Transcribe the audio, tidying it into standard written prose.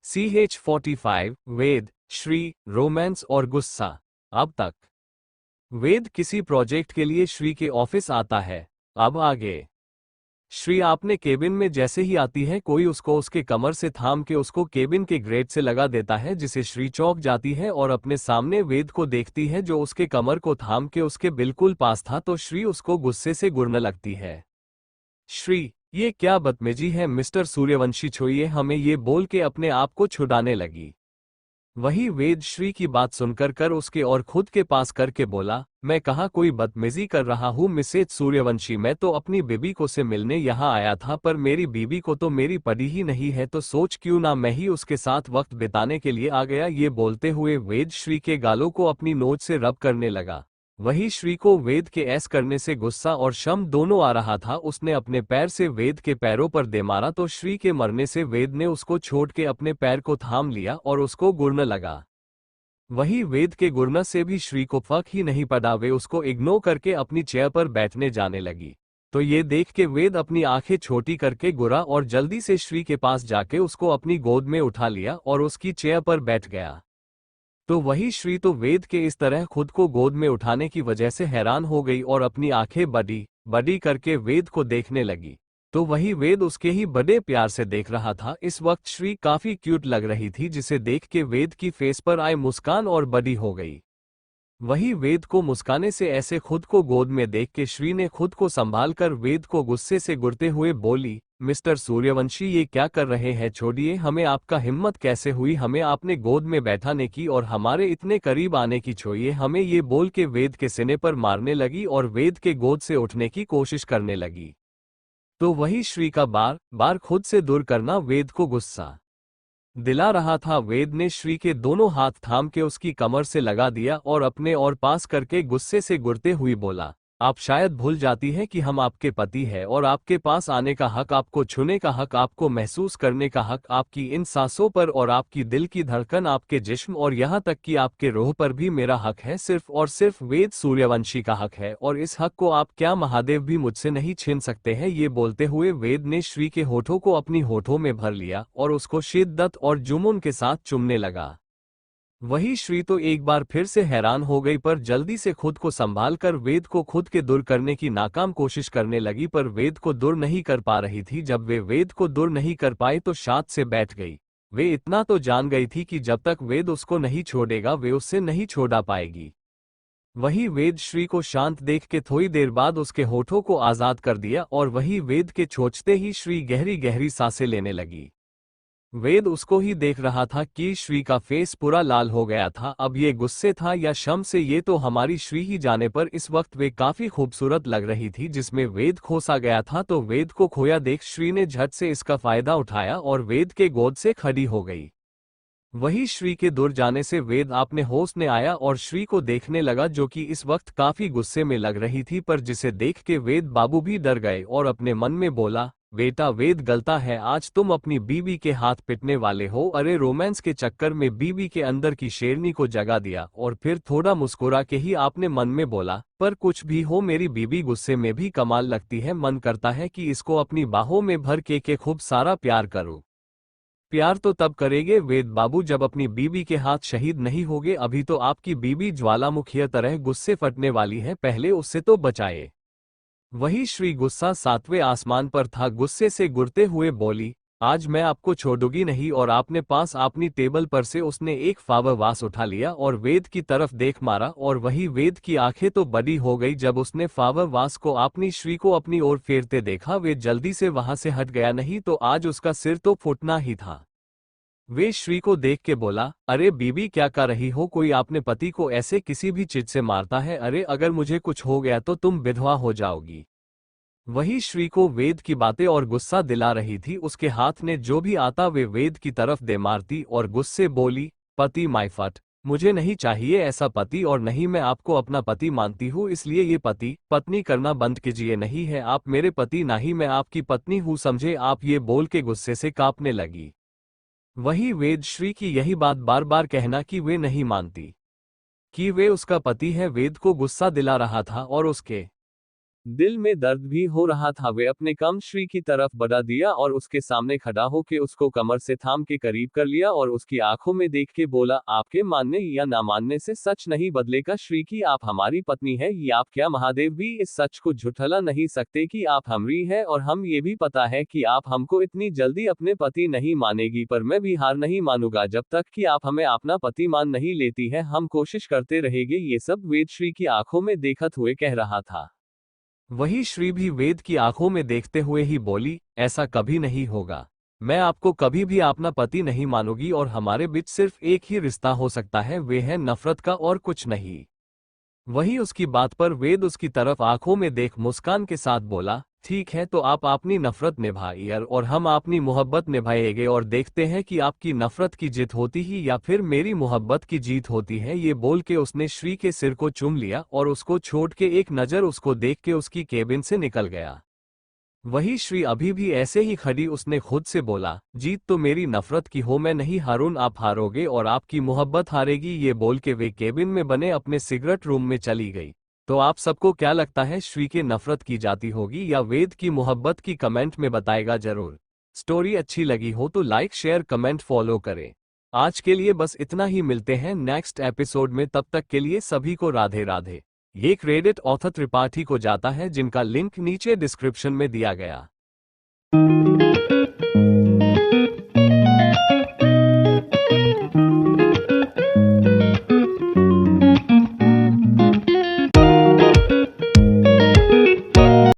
CH45 वेद, Shri, romance और गुस्सा। अब तक वेद किसी प्रोजेक्ट के लिए श्री के ऑफिस आता है। अब आगे श्री आपने केबिन में जैसे ही आती है कोई उसको उसके कमर से थाम के उसको केबिन के ग्रेट से लगा देता है, जिसे श्री चौंक जाती है और अपने सामने वेद को देखती है जो उसके कमर को थाम के उसके बिल्कुल पास था, तो श्री उसको गुस्से से गुरने लगती है। श्री, ये क्या बदतमीजी है मिस्टर सूर्यवंशी, छोड़िए हमें, ये बोल के अपने आप को छुड़ाने लगी। वही वेद श्री की बात सुनकर कर उसके और खुद के पास करके बोला, मैं कहाँ कोई बदतमीजी कर रहा हूँ मिसेज सूर्यवंशी, मैं तो अपनी बीबी को से मिलने यहाँ आया था, पर मेरी बीबी को तो मेरी पड़ी ही नहीं है, तो सोच क्यों ना मैं ही उसके साथ वक्त बिताने के लिए आ गया। ये बोलते हुए वेद श्री के गालों को अपनी नोच से रब करने लगा। वही श्री को वेद के ऐस करने से गुस्सा और शम दोनों आ रहा था। उसने अपने पैर से वेद के पैरों पर दे मारा, तो श्री के मरने से वेद ने उसको छोड़ के अपने पैर को थाम लिया और उसको गुरने लगा। वही वेद के गुरना से भी श्री को फर्क ही नहीं पड़ा, वे उसको इग्नोर करके अपनी चेयर पर बैठने जाने लगी। तो ये देख के वेद अपनी आंखें छोटी करके गुरा और जल्दी से श्री के पास जाके उसको अपनी गोद में उठा लिया और उसकी चेयर पर बैठ गया। तो वही श्री तो वेद के इस तरह खुद को गोद में उठाने की वजह से हैरान हो गई और अपनी आंखें बड़ी बड़ी करके वेद को देखने लगी। तो वही वेद उसके ही बड़े प्यार से देख रहा था। इस वक्त श्री काफी क्यूट लग रही थी, जिसे देख के वेद की फेस पर आए मुस्कान और बड़ी हो गई। वही वेद को मुस्काने से ऐसे खुद को गोद में देख के श्री ने खुद को संभाल कर वेद को गुस्से से गुड़ते हुए बोली, मिस्टर सूर्यवंशी ये क्या कर रहे हैं, छोड़िए हमें, आपका हिम्मत कैसे हुई हमें आपने गोद में बैठाने की और हमारे इतने करीब आने की, छोड़िए हमें, ये बोल के वेद के सीने पर मारने लगी और वेद के गोद से उठने की कोशिश करने लगी। तो वही श्री का बार बार खुद से दूर करना वेद को गुस्सा दिला रहा था। वेद ने श्री के दोनों हाथ थाम के उसकी कमर से लगा दिया और अपने और पास करके गुस्से से गुड़ते हुए बोला, आप शायद भूल जाती है कि हम आपके पति हैं और आपके पास आने का हक, आपको छूने का हक, आपको महसूस करने का हक, आपकी इन सांसों पर और आपकी दिल की धड़कन, आपके जिस्म और यहाँ तक कि आपके रूह पर भी मेरा हक है, सिर्फ और सिर्फ वेद सूर्यवंशी का हक है, और इस हक को आप क्या महादेव भी मुझसे नहीं छीन सकते हैं। ये बोलते हुए वेद ने श्री के होठों को अपनी होठों में भर लिया और उसको शिद्दत और जुनून के साथ चूमने लगा। वही श्री तो एक बार फिर से हैरान हो गई, पर जल्दी से खुद को संभाल कर वेद को खुद के दूर करने की नाकाम कोशिश करने लगी, पर वेद को दूर नहीं कर पा रही थी। जब वे वेद को दूर नहीं कर पाई तो शांत से बैठ गई। वे इतना तो जान गई थी कि जब तक वेद उसको नहीं छोड़ेगा वे उससे नहीं छोड़ा पाएगी। वही वेद श्री को शांत देख के थोड़ी देर बाद उसके होठों को आजाद कर दिया और वही वेद के छोड़ते ही श्री गहरी गहरी सांसें लेने लगी। वेद उसको ही देख रहा था कि श्री का फेस पूरा लाल हो गया था। अब ये गुस्से था या शम से ये तो हमारी श्री ही जाने, पर इस वक्त वे काफी खूबसूरत लग रही थी जिसमें वेद खोसा गया था। तो वेद को खोया देख श्री ने झट से इसका फायदा उठाया और वेद के गोद से खड़ी हो गई। वही श्री के दूर जाने से वेद अपने होश में आया और श्री को देखने लगा, जो कि इस वक्त काफी गुस्से में लग रही थी, पर जिसे देख के वेद बाबू भी डर गए और अपने मन में बोला, बेटा वेद गलता है, आज तुम अपनी बीवी के हाथ पिटने वाले हो। अरे रोमांस के चक्कर में बीवी के अंदर की शेरनी को जगा दिया। और फिर थोड़ा मुस्कुरा के ही आपने मन में बोला, पर कुछ भी हो मेरी बीवी गुस्से में भी कमाल लगती है, मन करता है कि इसको अपनी बाहों में भर के खूब सारा प्यार करूं। प्यार तो तब करेंगे वेद बाबू जब अपनी बीवी के हाथ शहीद नहीं होगे, अभी तो आपकी बीवी ज्वालामुखी तरह गुस्से फटने वाली है, पहले उससे तो बचाए। वही श्री गुस्सा सातवें आसमान पर था, गुस्से से गुरते हुए बोली, आज मैं आपको छोड़ूंगी नहीं। और आपने पास अपनी टेबल पर से उसने एक फ्लावर वास उठा लिया और वेद की तरफ देख मारा, और वही वेद की आंखें तो बड़ी हो गई जब उसने फ्लावर वास को अपनी श्री को अपनी ओर फेरते देखा। वे जल्दी से वहां से हट गया, नहीं तो आज उसका सिर तो फूटना ही था। वे श्री को देख के बोला, अरे बीबी क्या कर रही हो, कोई आपने पति को ऐसे किसी भी चीज से मारता है, अरे अगर मुझे कुछ हो गया तो तुम विधवा हो जाओगी। वही श्री को वेद की बातें और गुस्सा दिला रही थी, उसके हाथ ने जो भी आता वे वेद की तरफ दे मारती और गुस्से बोली, पति माय फट, मुझे नहीं चाहिए ऐसा पति, और नहीं मैं आपको अपना पति मानती हूँ, इसलिए ये पति पत्नी करना बंद कीजिए, नहीं है आप मेरे पति ना ही मैं आपकी पत्नी हूँ, समझे आप। ये बोल के गुस्से से कांपने लगी। वही वेद श्री की यही बात बार बार कहना कि वे नहीं मानती कि वे उसका पति है, वेद को गुस्सा दिला रहा था और उसके दिल में दर्द भी हो रहा था। वे अपने कम श्री की तरफ बढ़ा दिया और उसके सामने खड़ा होकर उसको कमर से थाम के करीब कर लिया और उसकी आंखों में देख के बोला, आपके मानने या ना मानने से सच नहीं बदलेगा श्री की आप हमारी पत्नी है। ये आप क्या महादेव भी इस सच को झुठला नहीं सकते कि आप हमरी है, और हम ये भी पता है कि आप हमको इतनी जल्दी अपने पति नहीं मानेगी, पर मैं भी हार नहीं मानूंगा जब तक कि आप हमें अपना पति मान नहीं लेती है। हम कोशिश करते रहेंगे। ये सब वेद श्री की आंखों में देखत हुए कह रहा था। वही श्री भी वेद की आंखों में देखते हुए ही बोली, ऐसा कभी नहीं होगा। मैं आपको कभी भी अपना पति नहीं मानूंगी और हमारे बीच सिर्फ एक ही रिश्ता हो सकता है, वे है नफरत का और कुछ नहीं। वही उसकी बात पर वेद उसकी तरफ आंखों में देख मुस्कान के साथ बोला, ठीक है तो आप अपनी नफरत निभाइए और हम अपनी मोहब्बत निभाएंगे और देखते हैं कि आपकी नफरत की जीत होती ही या फिर मेरी मोहब्बत की जीत होती है। ये बोल के उसने श्री के सिर को चूम लिया और उसको छोड़ के एक नजर उसको देख के उसकी केबिन से निकल गया। वही श्री अभी भी ऐसे ही खड़ी उसने खुद से बोला, जीत तो मेरी नफरत की हो, मैं नहीं हारून, आप हारोगे और आपकी मोहब्बत हारेगी। ये बोल के वे केबिन में बने अपने सिगरेट रूम में चली गई। तो आप सबको क्या लगता है, श्री के नफरत की जाती होगी या वेद की मोहब्बत की? कमेंट में बताएगा जरूर। स्टोरी अच्छी लगी हो तो लाइक शेयर कमेंट फॉलो करें। आज के लिए बस इतना ही, मिलते हैं नेक्स्ट एपिसोड में, तब तक के लिए सभी को राधे राधे। ये क्रेडिट ऑथर त्रिपाठी को जाता है जिनका लिंक नीचे डिस्क्रिप्शन में दिया गया।